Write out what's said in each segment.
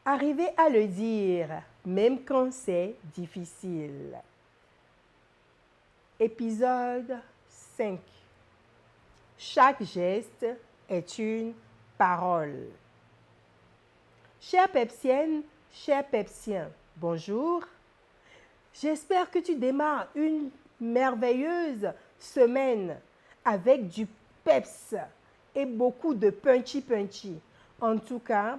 Arrivez à le dire, même quand c'est difficile. Épisode 5. Chaque geste est une parole. Chère Pepsienne, cher Pepsien, bonjour. J'espère que tu démarres une merveilleuse semaine avec du peps et beaucoup de punchy. En tout cas,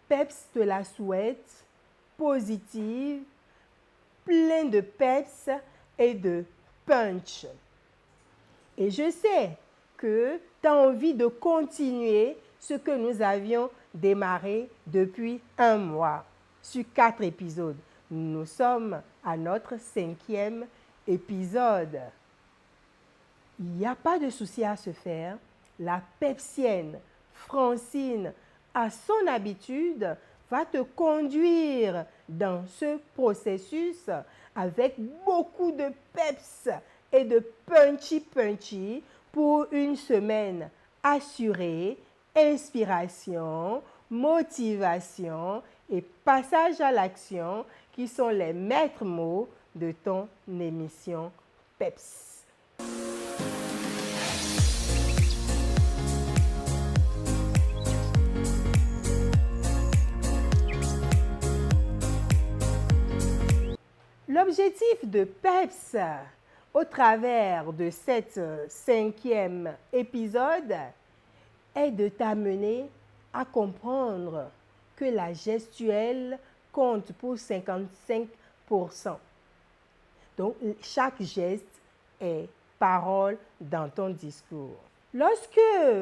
Peps te la souhaite positive, plein de peps et de punch. Et je sais que tu as envie de continuer ce que nous avions démarré depuis 1 mois sur 4 épisodes. Nous sommes à notre 5e épisode. Il n'y a pas de souci à se faire. La Pepsienne, Francine, à son habitude, va te conduire dans ce processus avec beaucoup de peps et de punchy pour une semaine assurée, inspiration, motivation et passage à l'action qui sont les maîtres mots de ton émission PEPS. L'objectif de PEPS au travers de cet 5e épisode est de t'amener à comprendre que la gestuelle compte pour 55%. Donc, chaque geste est parole dans ton discours. Lorsque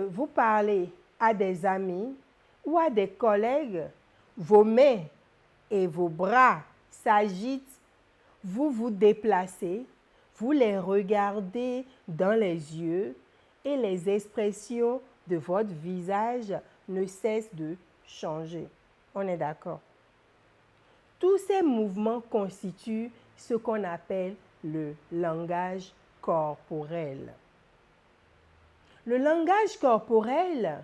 vous parlez à des amis ou à des collègues, vos mains et vos bras s'agitent, vous vous déplacez, vous les regardez dans les yeux et les expressions de votre visage ne cessent de changer. On est d'accord? Tous ces mouvements constituent ce qu'on appelle le langage corporel. Le langage corporel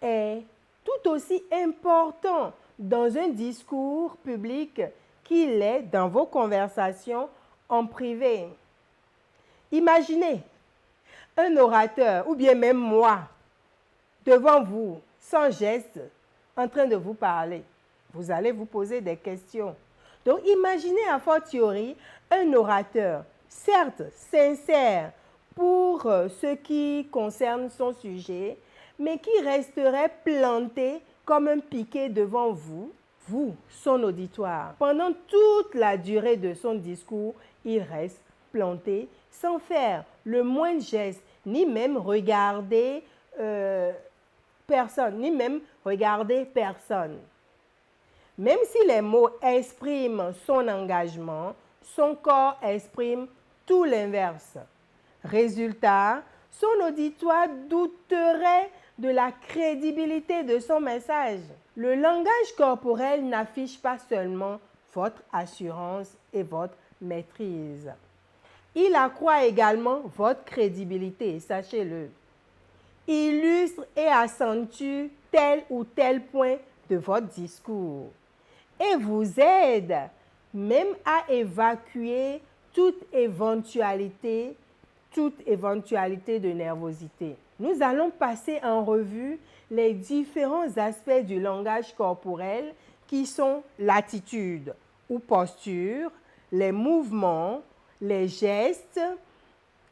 est tout aussi important dans un discours public qu'il est dans vos conversations en privé. Imaginez un orateur, ou bien même moi, devant vous, sans geste, en train de vous parler. Vous allez vous poser des questions. Donc, imaginez a fortiori un orateur, certes sincère pour ce qui concerne son sujet, mais qui resterait planté comme un piquet devant vous, son auditoire. Pendant toute la durée de son discours, il reste planté sans faire le moindre geste, ni même regarder personne. Même si les mots expriment son engagement, son corps exprime tout l'inverse. Résultat, son auditoire douterait de la crédibilité de son message. Le langage corporel n'affiche pas seulement votre assurance et votre maîtrise. Il accroît également votre crédibilité, sachez-le. Illustre et accentue tel ou tel point de votre discours et vous aide même à évacuer toute éventualité de nervosité. Nous allons passer en revue les différents aspects du langage corporel qui sont l'attitude ou posture, les mouvements, les gestes,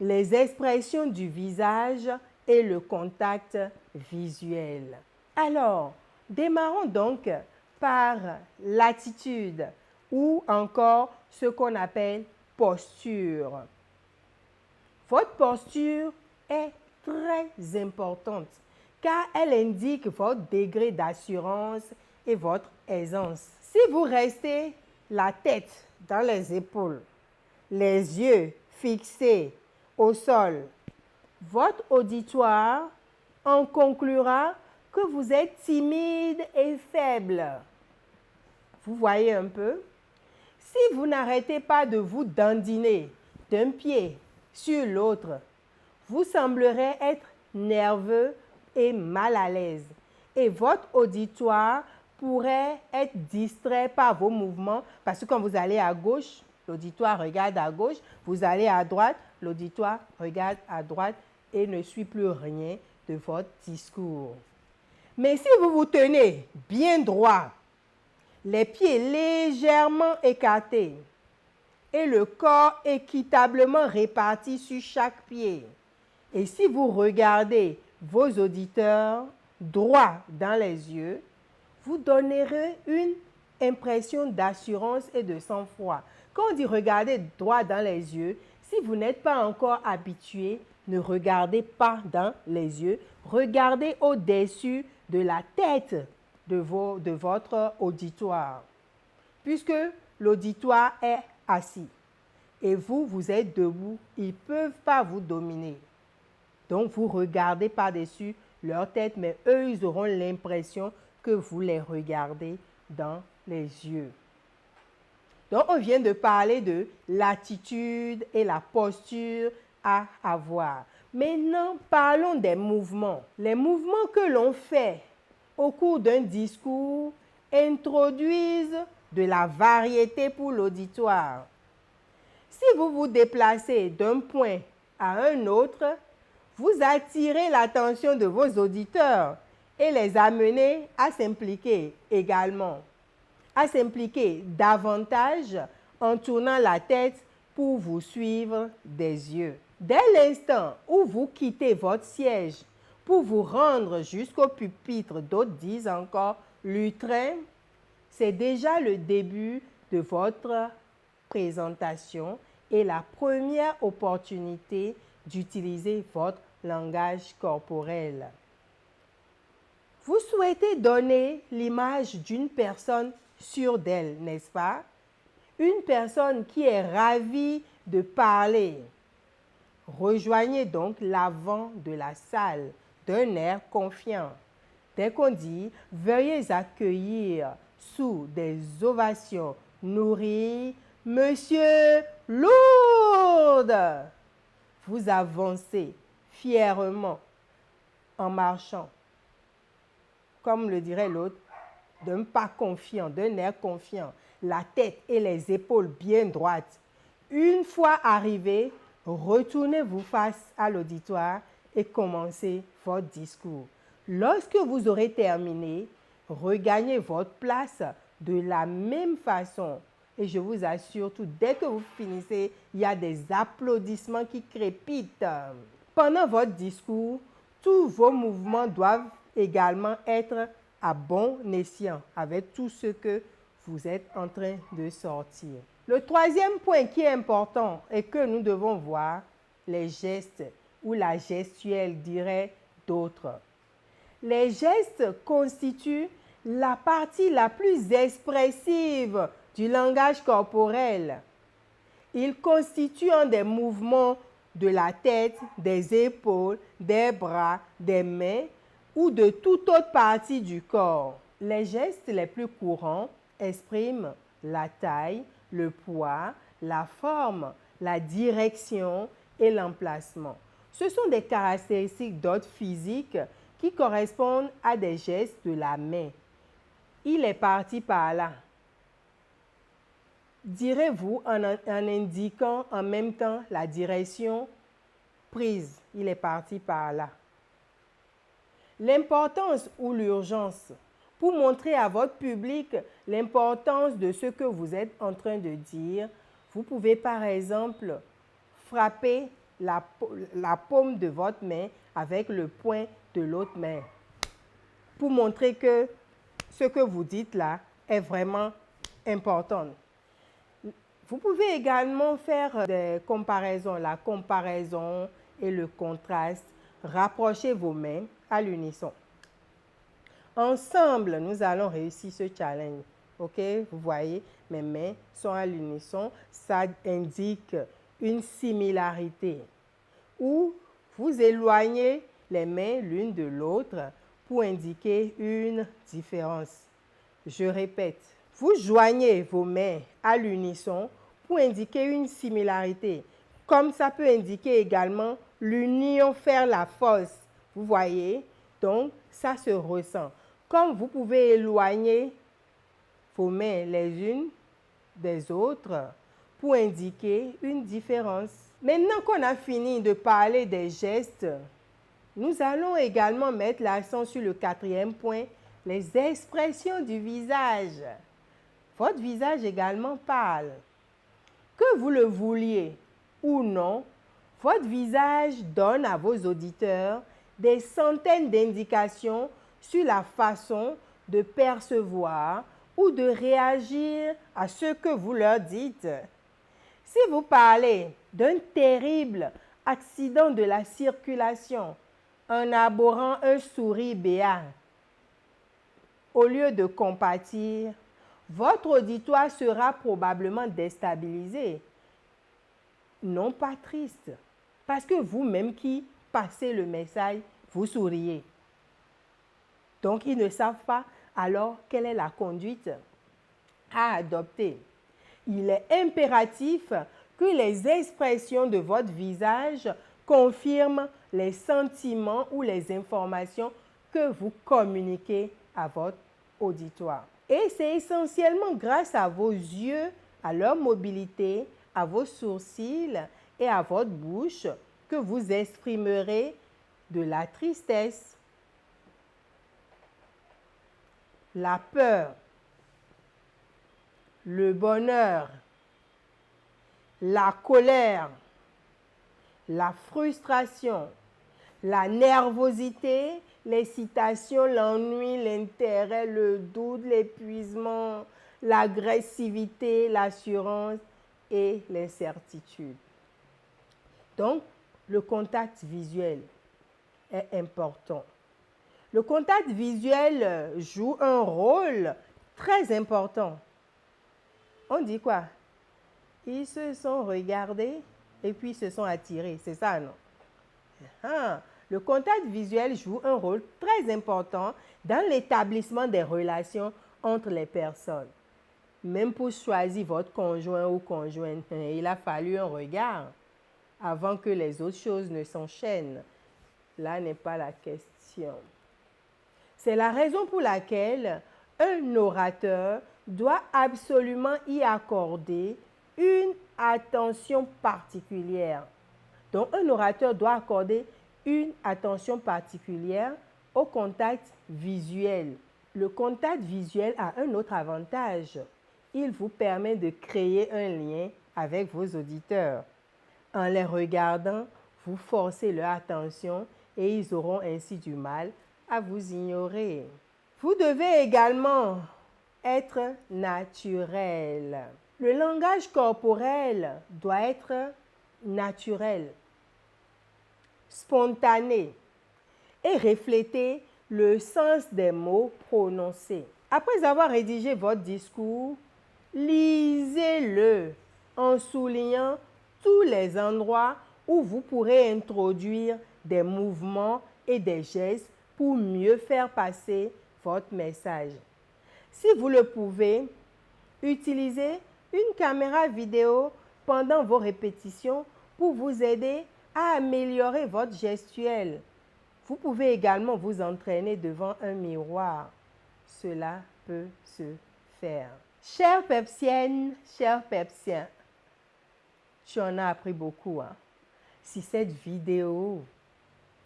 les expressions du visage et le contact visuel. Alors, démarrons donc par l'attitude ou encore ce qu'on appelle posture. Votre posture est très importante car elle indique votre degré d'assurance et votre aisance. Si vous restez la tête dans les épaules, les yeux fixés au sol, votre auditoire en conclura que vous êtes timide et faible. Vous voyez un peu? Si vous n'arrêtez pas de vous dandiner d'un pied sur l'autre, vous semblerez être nerveux et mal à l'aise. Et votre auditoire pourrait être distrait par vos mouvements parce que quand vous allez à gauche, l'auditoire regarde à gauche, vous allez à droite, l'auditoire regarde à droite et ne suit plus rien de votre discours. Mais si vous vous tenez bien droit, les pieds légèrement écartés et le corps équitablement réparti sur chaque pied, et si vous regardez vos auditeurs droit dans les yeux, vous donnerez une impression d'assurance et de sang-froid. Quand on dit regarder droit dans les yeux, si vous n'êtes pas encore habitué, ne regardez pas dans les yeux, regardez au-dessus de la tête de votre auditoire, puisque l'auditoire est assis et vous, vous êtes debout, ils ne peuvent pas vous dominer. Donc, vous regardez par-dessus leur tête, mais eux, ils auront l'impression que vous les regardez dans les yeux. Donc, on vient de parler de l'attitude et la posture à avoir. Maintenant, parlons des mouvements. Les mouvements que l'on fait au cours d'un discours introduisent de la variété pour l'auditoire. Si vous vous déplacez d'un point à un autre, vous attirez l'attention de vos auditeurs et les amenez à s'impliquer également, à s'impliquer davantage en tournant la tête pour vous suivre des yeux. Dès l'instant où vous quittez votre siège pour vous rendre jusqu'au pupitre, d'autres disent encore lutrin, c'est déjà le début de votre présentation et la première opportunité d'utiliser votre langage corporel. Vous souhaitez donner l'image d'une personne sûre d'elle, n'est-ce pas? Une personne qui est ravie de parler. Rejoignez donc l'avant de la salle d'un air confiant. Dès qu'on dit « Veuillez accueillir sous des ovations nourries Monsieur Lourdes », vous avancez fièrement en marchant, comme le dirait l'autre, d'un pas confiant, d'un air confiant, la tête et les épaules bien droites. Une fois arrivé, retournez-vous face à l'auditoire et commencez votre discours. Lorsque vous aurez terminé, regagnez votre place de la même façon. Et je vous assure, dès que vous finissez, il y a des applaudissements qui crépitent. Pendant votre discours, tous vos mouvements doivent également être à bon escient avec tout ce que vous êtes en train de sortir. Le troisième point qui est important et que nous devons voir, les gestes ou la gestuelle, diraient d'autres. Les gestes constituent la partie la plus expressive du langage corporel. Ils constituent des mouvements de la tête, des épaules, des bras, des mains ou de toute autre partie du corps. Les gestes les plus courants expriment la taille, le poids, la forme, la direction et l'emplacement. Ce sont des caractéristiques d'ordre physique qui correspondent à des gestes de la main. Il est parti par là. Direz-vous en indiquant en même temps la direction prise. Il est parti par là. L'importance ou l'urgence. Pour montrer à votre public l'importance de ce que vous êtes en train de dire, vous pouvez par exemple frapper la paume de votre main avec le poing de l'autre main pour montrer que ce que vous dites là est vraiment important. Vous pouvez également faire des comparaisons, la comparaison et le contraste. Rapprochez vos mains à l'unisson. Ensemble, nous allons réussir ce challenge. OK? Vous voyez, mes mains sont à l'unisson. Ça indique une similarité. Ou vous éloignez les mains l'une de l'autre pour indiquer une différence. Je répète, vous joignez vos mains à l'unisson pour indiquer une similarité. Comme ça peut indiquer également l'union faire la force. Vous voyez? Donc, ça se ressent. Comme vous pouvez éloigner vos mains les unes des autres pour indiquer une différence. Maintenant qu'on a fini de parler des gestes, nous allons également mettre l'accent sur le quatrième point, les expressions du visage. Votre visage également parle. Que vous le vouliez ou non, votre visage donne à vos auditeurs des centaines d'indications sur la façon de percevoir ou de réagir à ce que vous leur dites. Si vous parlez d'un terrible accident de la circulation en arborant un sourire béat, au lieu de compatir, votre auditoire sera probablement déstabilisé, non pas triste, parce que vous-même qui passez le message, vous souriez. Donc, ils ne savent pas alors quelle est la conduite à adopter. Il est impératif que les expressions de votre visage confirment les sentiments ou les informations que vous communiquez à votre auditoire. Et c'est essentiellement grâce à vos yeux, à leur mobilité, à vos sourcils et à votre bouche que vous exprimerez de la tristesse, la peur, le bonheur, la colère, la frustration, la nervosité, l'excitation, l'ennui, l'intérêt, le doute, l'épuisement, l'agressivité, l'assurance et l'incertitude. Donc, le contact visuel est important. Le contact visuel joue un rôle très important. On dit quoi? Ils se sont regardés et puis se sont attirés. C'est ça, non? Le contact visuel joue un rôle très important dans l'établissement des relations entre les personnes. Même pour choisir votre conjoint ou conjointe, il a fallu un regard avant que les autres choses ne s'enchaînent. Là n'est pas la question. C'est la raison pour laquelle un orateur doit absolument y accorder une attention particulière. Donc, un orateur doit accorder une attention particulière au contact visuel. Le contact visuel a un autre avantage. Il vous permet de créer un lien avec vos auditeurs. En les regardant, vous forcez leur attention et ils auront ainsi du mal à vous ignorer. Vous devez également être naturel. Le langage corporel doit être naturel, spontané et refléter le sens des mots prononcés. Après avoir rédigé votre discours, lisez-le en soulignant tous les endroits où vous pourrez introduire des mouvements et des gestes pour mieux faire passer votre message. Si vous le pouvez, utilisez une caméra vidéo pendant vos répétitions pour vous aider à améliorer votre gestuelle. Vous pouvez également vous entraîner devant un miroir. Cela peut se faire. Chère Pepsienne, chers Pepsiens, tu en as appris beaucoup. Si cette vidéo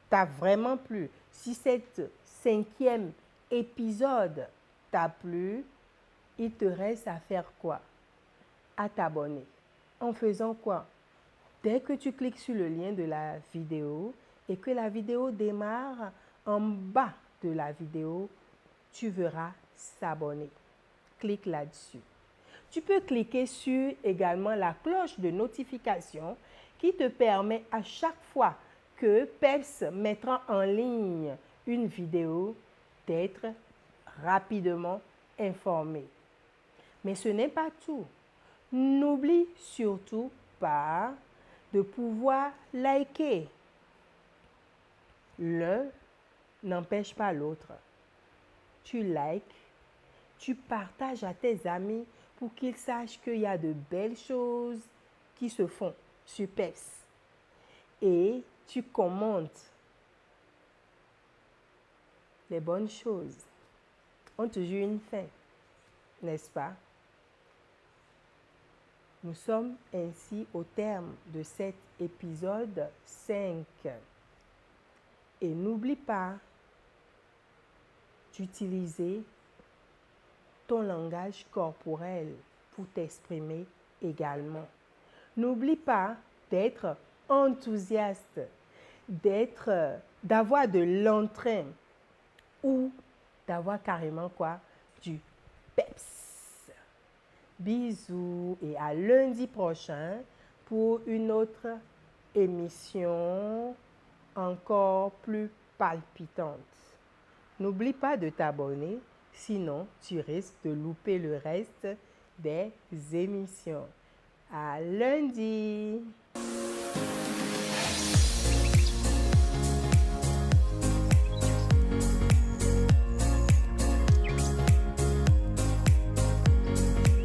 t'a vraiment plu, si cet 5e épisode t'a plu, il te reste à faire quoi? À t'abonner. En faisant quoi? Dès que tu cliques sur le lien de la vidéo et que la vidéo démarre, en bas de la vidéo, tu verras s'abonner. Clique là-dessus. Tu peux cliquer sur également la cloche de notification qui te permet à chaque fois que Peps mettra en ligne une vidéo d'être rapidement informé. Mais ce n'est pas tout. N'oublie surtout pas de pouvoir liker. L'un n'empêche pas l'autre. Tu likes, tu partages à tes amis pour qu'ils sachent qu'il y a de belles choses qui se font sur Peps. Et tu commentes les bonnes choses. ont toujours une fin, n'est-ce pas? Nous sommes ainsi au terme de cet épisode 5. Et n'oublie pas d'utiliser ton langage corporel pour t'exprimer également. N'oublie pas d'être enthousiaste, d'avoir de l'entrain ou d'avoir carrément quoi? Du peps. Bisous et à lundi prochain pour une autre émission encore plus palpitante. N'oublie pas de t'abonner, sinon tu risques de louper le reste des émissions. À lundi!